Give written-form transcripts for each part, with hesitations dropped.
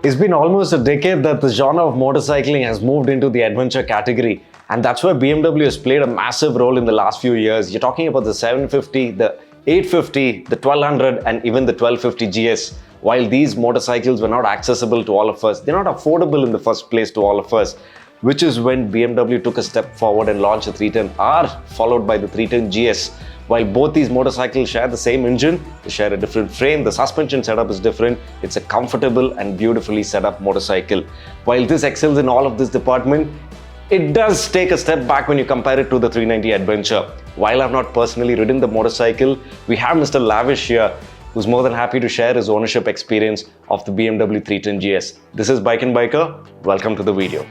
It's been almost a decade that the genre of motorcycling has moved into the adventure category, and that's where BMW has played a massive role in the last few years. You're talking about the 750, the 850, the 1200, and even the 1250 GS. While these motorcycles were not accessible to all of us, they're not affordable in the first place to all of us, which is when BMW took a step forward and launched the 310R, followed by the 310 GS. While both these motorcycles share the same engine, they share a different frame, the suspension setup is different, it's a comfortable and beautifully set up motorcycle. While this excels in all of this department, it does take a step back when you compare it to the 390 Adventure. While I've not personally ridden the motorcycle, we have Mr. Lavish here, who's more than happy to share his ownership experience of the BMW 310 GS. This is Bikenbiker. Welcome to the video.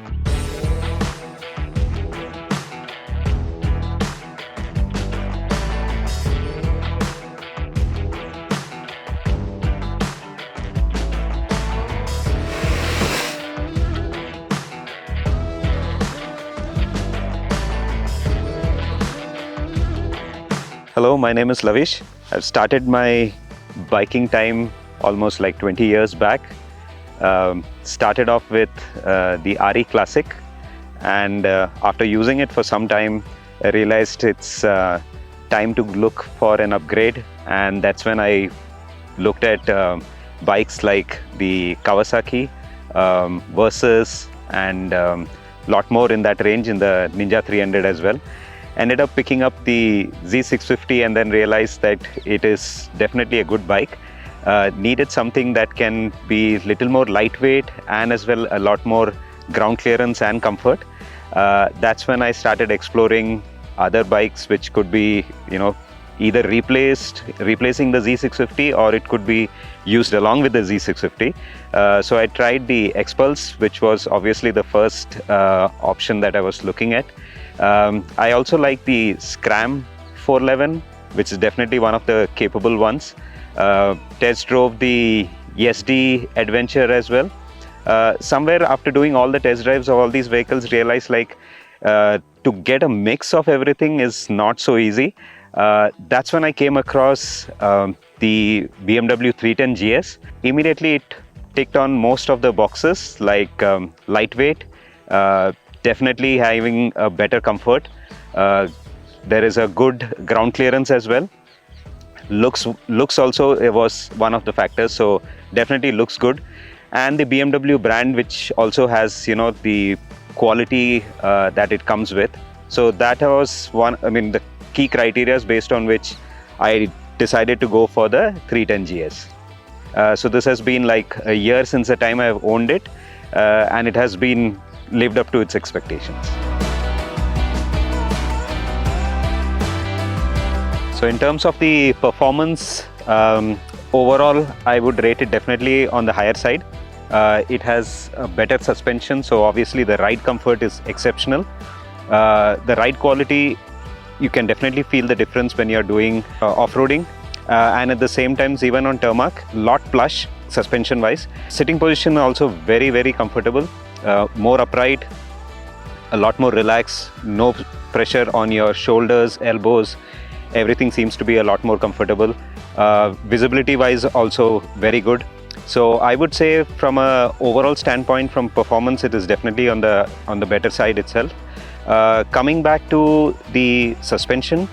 Hello, my name is Lavish. I've started my biking time almost like 20 years back. Started off with the RE Classic, and after using it for some time, I realized it's time to look for an upgrade, and that's when I looked at bikes like the Kawasaki, Versus, and lot more in that range, in the Ninja 300 as well. Ended up picking up the Z650 and then realized that it is definitely a good bike. Needed something that can be little more lightweight and as well a lot more ground clearance and comfort. That's when I started exploring other bikes which could be, either replacing the Z650, or it could be used along with the Z650. So I tried the X-Pulse, which was obviously the first option that I was looking at. I also like the Scram 411, which is definitely one of the capable ones. Test drove the SD Adventure as well. Somewhere after doing all the test drives of all these vehicles, realized to get a mix of everything is not so easy. That's when I came across the BMW 310 GS. Immediately it ticked on most of the boxes, like lightweight, definitely having a better comfort. There is a good ground clearance as well. Looks also, it was one of the factors, so definitely looks good. And the BMW brand, which also has the quality that it comes with. So that was the key criteria based on which I decided to go for the 310 GS. So this has been like a year since the time I've owned it, and it has been lived up to its expectations. So in terms of the performance, overall I would rate it definitely on the higher side. It has a better suspension, so obviously the ride comfort is exceptional. The ride quality, you can definitely feel the difference when you're doing off-roading, and at the same time, even on tarmac, lot plush suspension wise. Sitting position also very, very comfortable. More upright, a lot more relaxed, no pressure on your shoulders, elbows. Everything seems to be a lot more comfortable. Visibility wise also very good. So I would say from a overall standpoint, from performance, it is definitely on the better side itself. Coming back to the suspension,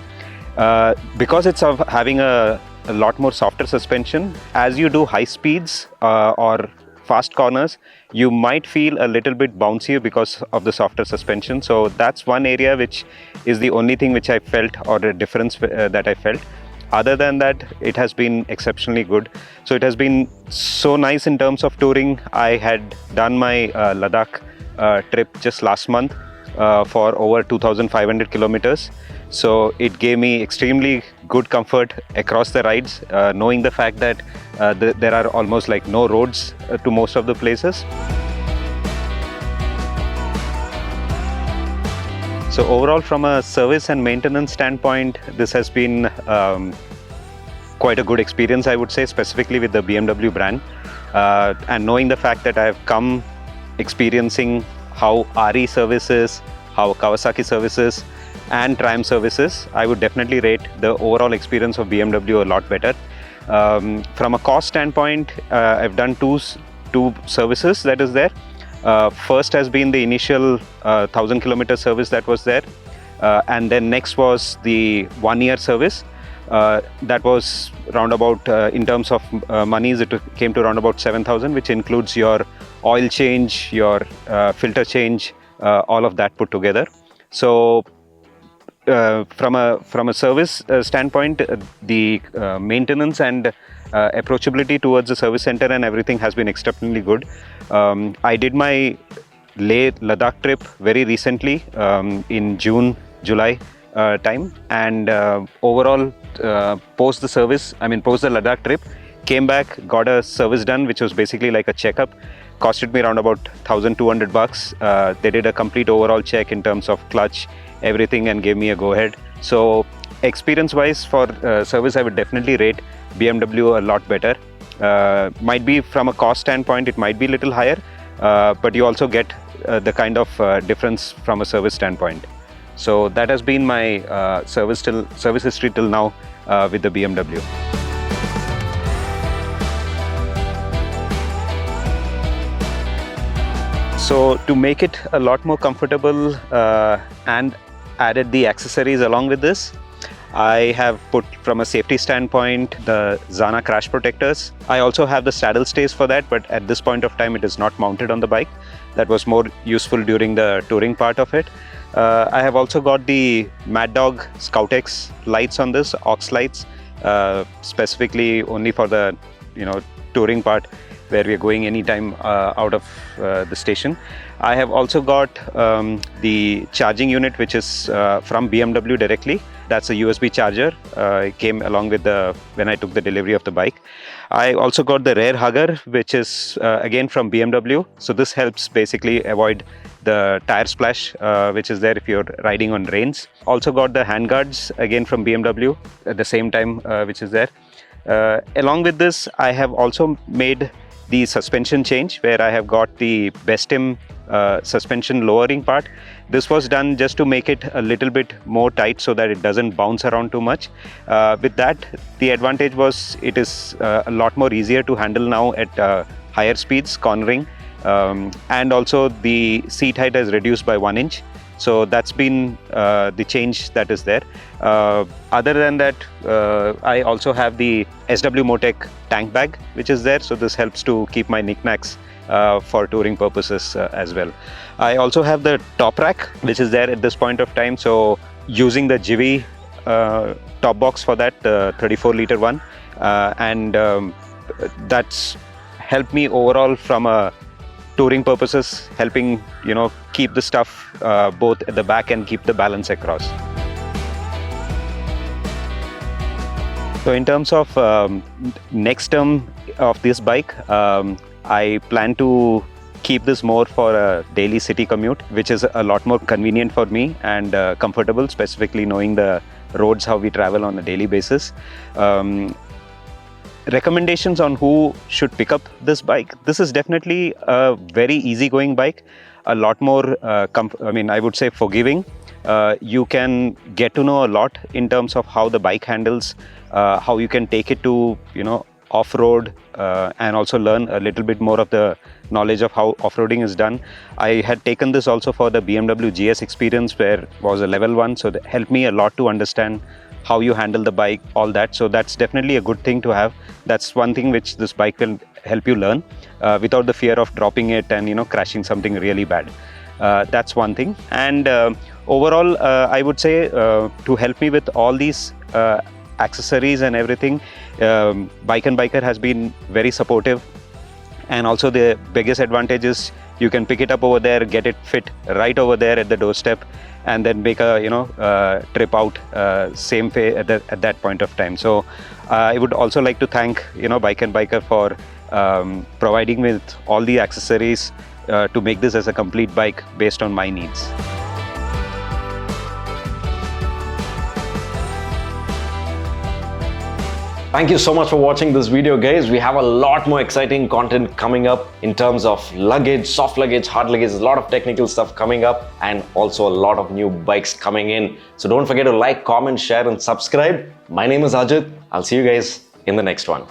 because it's having a lot more softer suspension, as you do high speeds or fast corners, you might feel a little bit bouncier because of the softer suspension. So that's one area which is the only thing which I felt, or the difference that I felt. Other than that, it has been exceptionally good. So it has been so nice in terms of touring. I had done my Ladakh trip just last month for over 2,500 kilometers. So it gave me extremely good comfort across the rides, knowing the fact that there are almost like no roads to most of the places. So overall, from a service and maintenance standpoint, this has been quite a good experience, I would say, specifically with the BMW brand. And knowing the fact that I have come experiencing how RE services, how Kawasaki services, and Triumph services, I would definitely rate the overall experience of BMW a lot better. From a cost standpoint, I've done two two services that is there. First has been the initial 1,000-kilometer service that was there, and then next was the 1-year service. That was round about, in terms of monies, it came to around about 7,000, which includes your oil change, your filter change, all of that put together. So from a service standpoint, the maintenance and approachability towards the service center and everything has been extremely good. I did my Leh Ladakh trip very recently in June, July time, and overall post the Ladakh trip, came back, got a service done, which was basically like a checkup. Costed me around about $1,200. They did a complete overall check in terms of clutch, everything, and gave me a go ahead. So experience wise for service, I would definitely rate BMW a lot better. Might be from a cost standpoint, it might be a little higher, but you also get the kind of difference from a service standpoint. So that has been my service history till now with the BMW. So to make it a lot more comfortable and added the accessories along with this, I have put, from a safety standpoint, the Zana crash protectors. I also have the saddle stays for that, but at this point of time it is not mounted on the bike. That was more useful during the touring part of it. I have also got the Mad Dog Scout X lights on this, aux lights, specifically only for the touring part, where we are going anytime out of the station. I have also got the charging unit, which is from BMW directly. That's a USB charger. It came along with when I took the delivery of the bike. I also got the rear hugger, which is again from BMW. So this helps basically avoid the tire splash, which is there if you're riding on rains. Also got the handguards again from BMW at the same time, which is there. Along with this, I have also made the suspension change, where I have got the Bestim suspension lowering part. This was done just to make it a little bit more tight so that it doesn't bounce around too much. With that, the advantage was it is a lot more easier to handle now at higher speeds, cornering, and also the seat height has reduced by 1 inch. So that's been the change that is there. Other than that, I also have the SW Motec tank bag, which is there. So this helps to keep my knickknacks for touring purposes as well. I also have the top rack, which is there at this point of time. So using the Jivi top box for that, 34-liter one, and that's helped me overall from a touring purposes, helping keep the stuff both at the back and keep the balance across. So in terms of next term of this bike, I plan to keep this more for a daily city commute, which is a lot more convenient for me and comfortable, specifically knowing the roads, how we travel on a daily basis. Recommendations on who should pick up this bike. This is definitely a very easygoing bike, a lot more, I would say forgiving. You can get to know a lot in terms of how the bike handles, how you can take it to, off-road, and also learn a little bit more of the knowledge of how off-roading is done. I had taken this also for the BMW GS experience, where it was a level 1, so that helped me a lot to understand how you handle the bike, all that. So that's definitely a good thing to have. That's one thing which this bike will help you learn without the fear of dropping it and crashing something really bad. That's one thing. And overall, I would say to help me with all these accessories and everything, Bikenbiker has been very supportive. And also the biggest advantage is you can pick it up over there, get it fit right over there at the doorstep, and then make a trip out same way at that point of time. So I would also like to thank Bikenbiker for providing me with all the accessories to make this as a complete bike based on my needs. Thank you so much for watching this video, guys. We have a lot more exciting content coming up in terms of luggage, soft luggage, hard luggage. There's a lot of technical stuff coming up and also a lot of new bikes coming in. So don't forget to like, comment, share and subscribe. My name is Ajit. I'll see you guys in the next one.